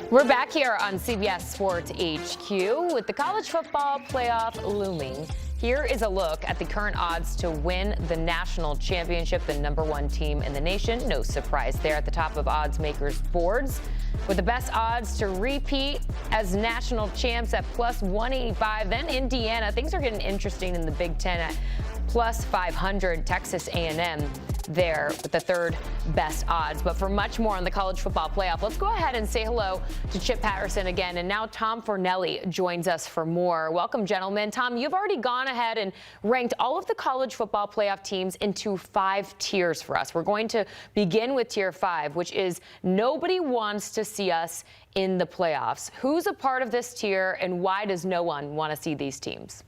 We're back here on CBS Sports HQ with the college football playoff looming. Here is a look at the current odds to win the national championship, the #1 team in the nation. No surprise there at the top of odds makers' boards. With the best odds to repeat as national champs at plus 185. Then Indiana. Things are getting interesting in the Big Ten at plus 500. Texas A&M there with the third best odds. But for much more on the college football playoff, let's go ahead and say hello to Chip Patterson again. And now Tom Fornelli joins us for more. Welcome, gentlemen. Tom, you've already gone ahead and ranked all of the college football playoff teams into 5 tiers for us. We're going to begin with tier 5, which is nobody wants to see us in the playoffs. Who's a part of this tier, and why does no one want to see these teams?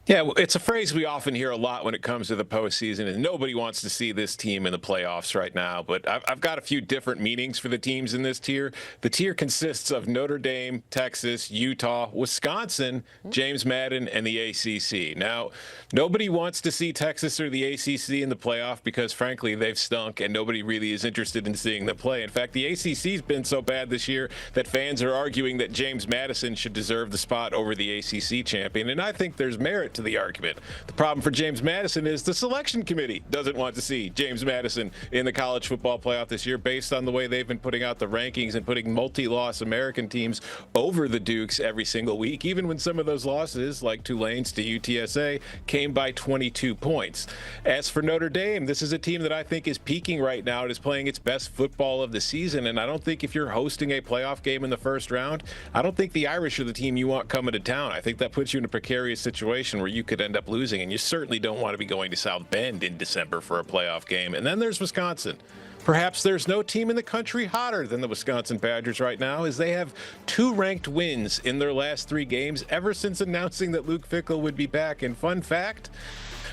Yeah, well, it's a phrase we often hear a lot when it comes to the postseason, and nobody wants to see this team in the playoffs right now. But I've got a few different meanings for the teams in this tier. The tier consists of Notre Dame, Texas, Utah, Wisconsin, James Madden, and the ACC. Now, nobody wants to see Texas or the ACC in the playoff because, frankly, they've stunk, and nobody really is interested in seeing them play. In fact, the ACC's been so bad this year that fans are arguing that James Madison should deserve the spot over the ACC champion, and I think there's merit to the argument. The problem for James Madison is the selection committee doesn't want to see James Madison in the college football playoff this year based on the way they've been putting out the rankings and putting multi-loss American teams over the Dukes every single week, even when some of those losses, like Tulane's to UTSA, came by 22 points. As for Notre Dame, this is a team that I think is peaking right now. It is playing its best football of the season, and I don't think if you're hosting a playoff game in the first round, I don't think the Irish are the team you want coming to town. I think that puts you in a precarious situation where you could end up losing, and you certainly don't want to be going to South Bend in December for a playoff game. And then there's Wisconsin. Perhaps there's no team in the country hotter than the Wisconsin Badgers right now, as they have 2 ranked wins in their last 3 games ever since announcing that Luke Fickell would be back. And fun fact,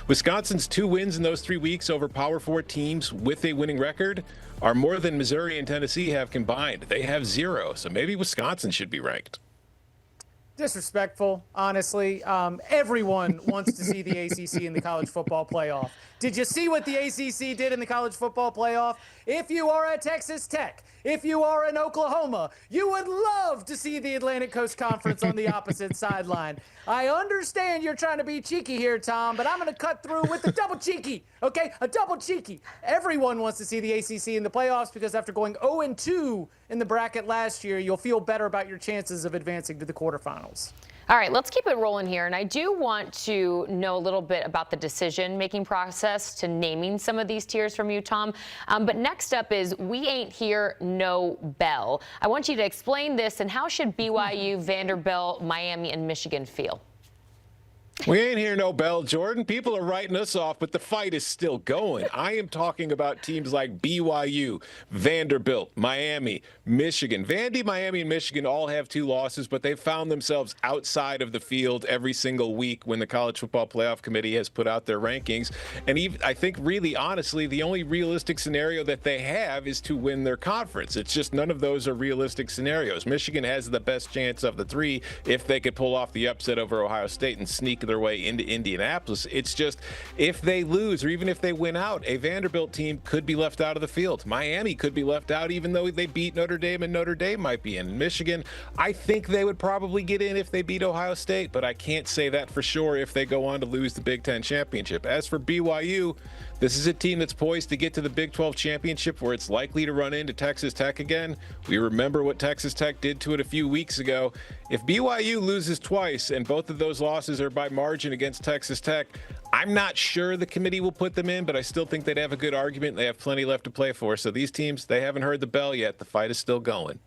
Wisconsin's 2 wins in those 3 weeks over Power 4 teams with a winning record are more than Missouri and Tennessee have combined. They have 0, so maybe Wisconsin should be ranked. Disrespectful, honestly. Everyone wants to see the ACC in the college football playoff. Did you see what the ACC did in the college football playoff? If you are at Texas Tech, if you are in Oklahoma, you would love to see the Atlantic Coast Conference on the opposite sideline. I understand you're trying to be cheeky here, Tom, but I'm going to cut through with the double cheeky, okay? A double cheeky. Everyone wants to see the ACC in the playoffs because after going 0-2 in the bracket last year, you'll feel better about your chances of advancing to the quarterfinals. All right, let's keep it rolling here. And I do want to know a little bit about the decision-making process to naming some of these tiers from you, Tom. But next up is We Ain't Here, No Bell. I want you to explain this, and how should BYU, Vanderbilt, Miami, and Michigan feel? We ain't here, no bell, Jordan. People are writing us off, but the fight is still going. I am talking about teams like BYU, Vanderbilt, Miami, Michigan. Vandy, Miami, and Michigan all have 2 losses, but they've found themselves outside of the field every single week when the College Football Playoff Committee has put out their rankings. And even, I think, really, honestly, the only realistic scenario that they have is to win their conference. It's just none of those are realistic scenarios. Michigan has the best chance of the 3 if they could pull off the upset over Ohio State and sneak their way into Indianapolis. It's just if they lose or even if they win out, a Vanderbilt team could be left out of the field. Miami could be left out even though they beat Notre Dame, and Notre Dame might be in. Michigan, I think they would probably get in if they beat Ohio State, but I can't say that for sure if they go on to lose the Big Ten championship. As for BYU, this is a team that's poised to get to the Big 12 championship where it's likely to run into Texas Tech again. We remember what Texas Tech did to it a few weeks ago. If BYU loses twice and both of those losses are by margin against Texas Tech, I'm not sure the committee will put them in, but I still think they'd have a good argument. They have plenty left to play for. So these teams, they haven't heard the bell yet. The fight is still going.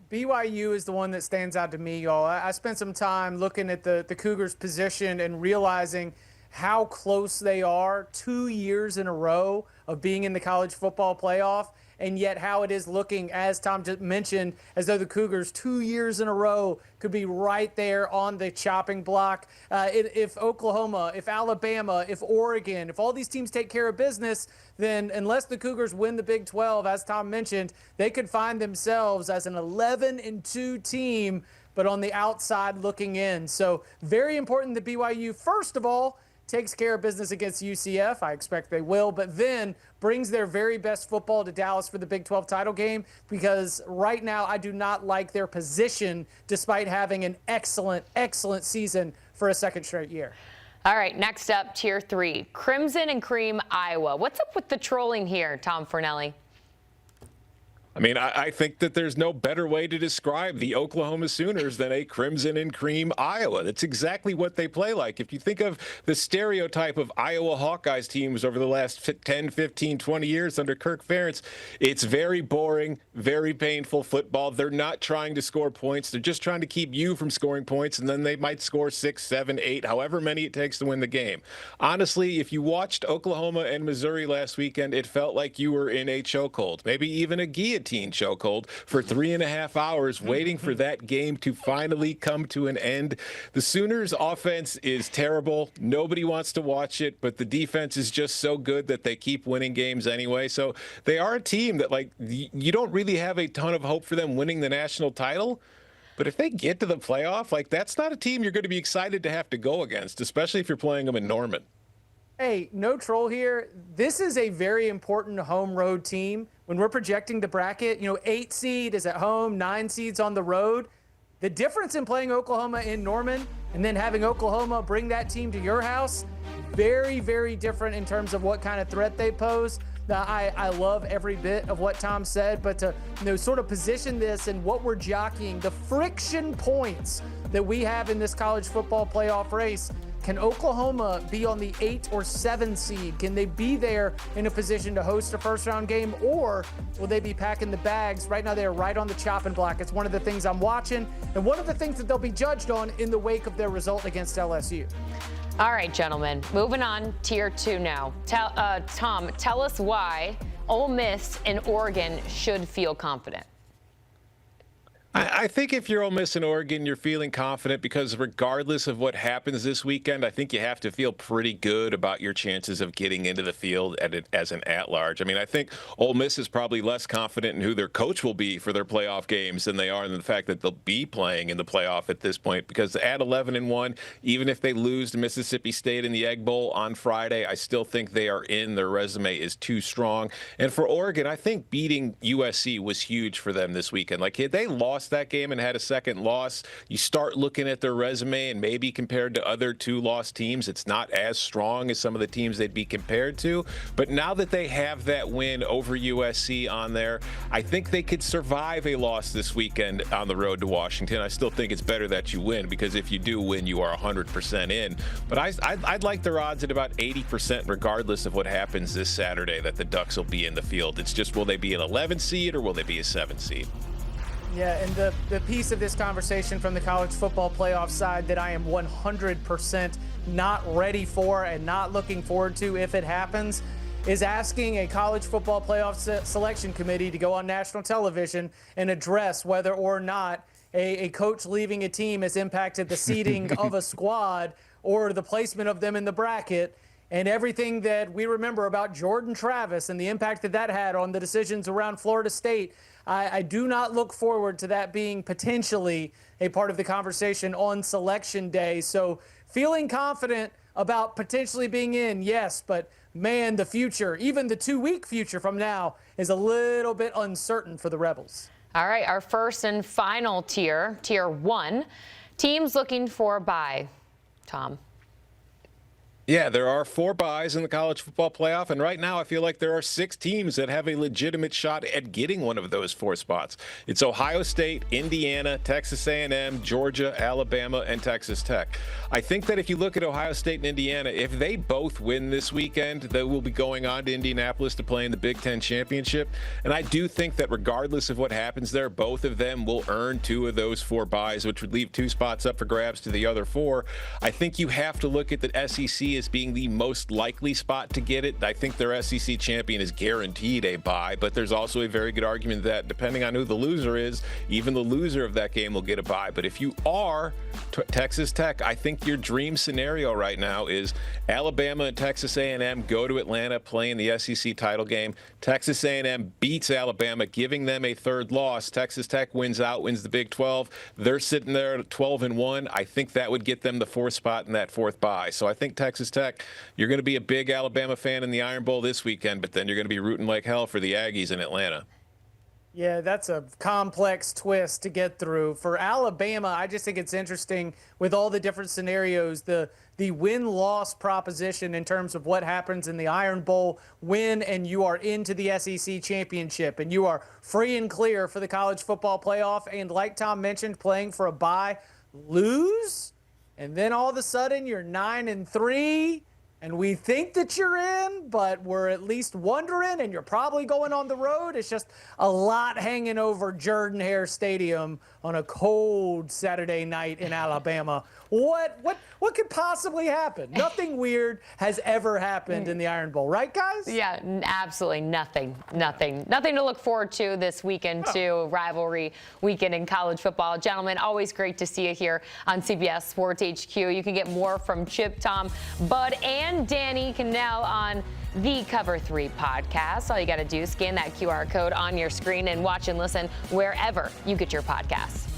BYU is the one that stands out to me, y'all. I spent some time looking at the Cougars' position and realizing how close they are 2 years in a row of being in the college football playoff, and yet how it is looking, as Tom just mentioned, as though the Cougars 2 years in a row could be right there on the chopping block. If Oklahoma, if Alabama, if Oregon, if all these teams take care of business, then unless the Cougars win the Big 12, as Tom mentioned, they could find themselves as an 11-2 team, but on the outside looking in. So very important that BYU, first of all, takes care of business against UCF. I expect they will, but then brings their very best football to Dallas for the Big 12 title game, because right now I do not like their position despite having an excellent, excellent season for a second straight year. All right, next up, Tier 3, Crimson and Cream, Iowa. What's up with the trolling here, Tom Fornelli? I mean, I think that there's no better way to describe the Oklahoma Sooners than a crimson and cream Iowa. That's exactly what they play like. If you think of the stereotype of Iowa Hawkeyes teams over the last 10, 15, 20 years under Kirk Ferentz, it's very boring, very painful football. They're not trying to score points. They're just trying to keep you from scoring points, and then they might score 6, 7, 8, however many it takes to win the game. Honestly, if you watched Oklahoma and Missouri last weekend, it felt like you were in a chokehold, maybe even a guillotine chokehold for 3.5 hours waiting for that game to finally come to an end. The Sooners offense is terrible. Nobody wants to watch it, but the defense is just so good that they keep winning games anyway. So they are a team that, like, you don't really have a ton of hope for them winning the national title. But if they get to the playoff, like, that's not a team you're going to be excited to have to go against, especially if you're playing them in Norman. Hey, no troll here. This is a very important home road team. When we're projecting the bracket, 8 seed is at home, 9 seeds on the road. The difference in playing Oklahoma in Norman and then having Oklahoma bring that team to your house, very, very different in terms of what kind of threat they pose. Now, I love every bit of what Tom said, but to sort of position this and what we're jockeying, the friction points that we have in this college football playoff race. Can Oklahoma be on the 8 or 7 seed? Can they be there in a position to host a first-round game, or will they be packing the bags? Right now, they're right on the chopping block. It's one of the things I'm watching, and one of the things that they'll be judged on in the wake of their result against LSU. All right, gentlemen, moving on, Tier 2 now. Tom, tell us why Ole Miss and Oregon should feel confident. I think if you're Ole Miss and Oregon, you're feeling confident because regardless of what happens this weekend, I think you have to feel pretty good about your chances of getting into the field as an at-large. I mean, I think Ole Miss is probably less confident in who their coach will be for their playoff games than they are in the fact that they'll be playing in the playoff at this point, because at 11-1, even if they lose to Mississippi State in the Egg Bowl on Friday, I still think they are in. Their resume is too strong. And for Oregon, I think beating USC was huge for them this weekend. Like, they lost that game and had a second loss, you start looking at their resume, and maybe compared to other 2-loss teams, it's not as strong as some of the teams they'd be compared to. But now that they have that win over USC on there, I think they could survive a loss this weekend on the road to Washington. I still think it's better that you win, because if you do win, you are 100% in. But I'd like their odds at about 80%, regardless of what happens this Saturday, that the Ducks will be in the field. It's just, will they be an 11 seed or will they be a 7 seed? Yeah, and the piece of this conversation from the college football playoff side that I am 100% not ready for and not looking forward to if it happens is asking a college football playoff selection committee to go on national television and address whether or not a coach leaving a team has impacted the seeding of a squad or the placement of them in the bracket. And everything that we remember about Jordan Travis and the impact that had on the decisions around Florida State, I do not look forward to that being potentially a part of the conversation on Selection Day. So feeling confident about potentially being in, yes, but man, the future, even the 2-week future from now, is a little bit uncertain for the Rebels. All right, our first and final tier, Tier 1, teams looking for a bye. Tom. Yeah, there are 4 byes in the college football playoff, and right now I feel like there are 6 teams that have a legitimate shot at getting one of those 4 spots. It's Ohio State, Indiana, Texas A&M, Georgia, Alabama, and Texas Tech. I think that if you look at Ohio State and Indiana, if they both win this weekend, they will be going on to Indianapolis to play in the Big Ten Championship. And I do think that regardless of what happens there, both of them will earn 2 of those 4 byes, which would leave 2 spots up for grabs to the other 4. I think you have to look at the SEC as being the most likely spot to get it. I think their SEC champion is guaranteed a bye, but there's also a very good argument that depending on who the loser is, even the loser of that game will get a bye. But if you are Texas Tech, I think your dream scenario right now is Alabama and Texas A&M go to Atlanta, play in the SEC title game. Texas A&M beats Alabama, giving them a 3rd loss. Texas Tech wins out, wins the Big 12. They're sitting there at 12-1. I think that would get them the 4th spot in that 4th bye. So I think Texas Texas Tech. You're going to be a big Alabama fan in the Iron Bowl this weekend, but then you're going to be rooting like hell for the Aggies in Atlanta. Yeah, that's a complex twist to get through. For Alabama, I just think it's interesting with all the different scenarios, the win-loss proposition in terms of what happens in the Iron Bowl, win and you are into the SEC championship and you are free and clear for the college football playoff. And like Tom mentioned, playing for a bye, lose, and then all of a sudden you're 9-3. And we think that you're in, but we're at least wondering, and you're probably going on the road. It's just a lot hanging over Jordan-Hare Stadium on a cold Saturday night in Alabama. What could possibly happen? Nothing weird has ever happened in the Iron Bowl, right, guys? Yeah, absolutely nothing to look forward to this weekend, too. Rivalry weekend in college football. Gentlemen, always great to see you here on CBS Sports HQ. You can get more from Chip, Tom, Bud, and Danny Cannell on the Cover 3 podcast. All you got to do is scan that QR code on your screen and watch and listen wherever you get your podcasts.